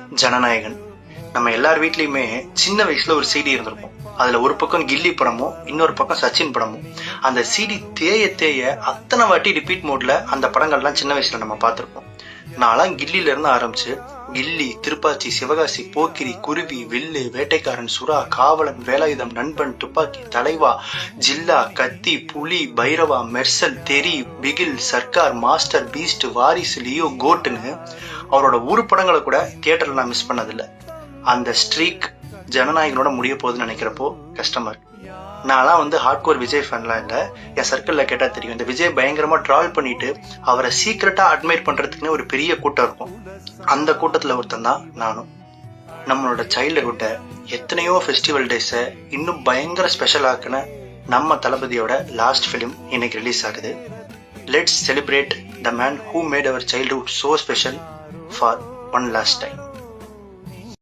ஜனநாயகன். நம்ம எல்லார் வீட்லயுமே சின்ன வயசுல ஒரு சிடி இருந்திருக்கும். அதுல ஒரு பக்கம் கில்லி படமும் இன்னொரு பக்கம் சச்சின் படமும். அந்த சிடி தேய தேய அத்தனை வாட்டி ரிப்பீட் மோட்ல அந்த படங்கள்லாம் சின்ன வயசுல நம்ம பார்த்திருப்போம். நான்லாம் கில்லில இருந்து ஆரம்பிச்சு கில்லி, திருப்பாச்சி, சிவகாசி, போக்கிரி, குருவி, வில்லு, வேட்டைக்காரன், சுறா, காவலன், வேலாயுதம், நண்பன், துப்பாக்கி, தலைவா, ஜில்லா, கத்தி, புலி, பைரவா, மெர்சல், தெரி, பிகில், சர்க்கார், மாஸ்டர், பீஸ்ட், வாரிசு, லியோ, கோட்டுன்னு அவரோட ஒரு படங்களை கூட தியேட்டர்ல நான் மிஸ் பண்ணதில்லை. அந்த ஸ்ட்ரீக் ஜனநாயகனோட முடிய போகுதுன்னு நினைக்கிறப்போ கஷ்டமா இருக்கு. நான்லாம் ஹார்ட்கோர் விஜய் ஃபேன்லாம் இல்லை. என் சர்க்கிளில் கேட்டால் தெரியும். இந்த விஜய் பயங்கரமா ட்ரால் பண்ணிட்டு அவரை சீக்கிரட்டா அட்மைர் பண்றதுக்குன்னு ஒரு பெரிய கூட்டம் இருக்கும். அந்த கூட்டத்துல ஒருத்தன் தான் நானும். நம்மளோட சைல்டுஹுட்டை எத்தனையோ ஃபெஸ்டிவல் டேஸை இன்னும் பயங்கர ஸ்பெஷல் ஆக்குன நம்ம தளபதியோட லாஸ்ட் ஃபிலிம் இன்னைக்கு ரிலீஸ் ஆகுது. Let's celebrate the man who made our childhood so special for one last time.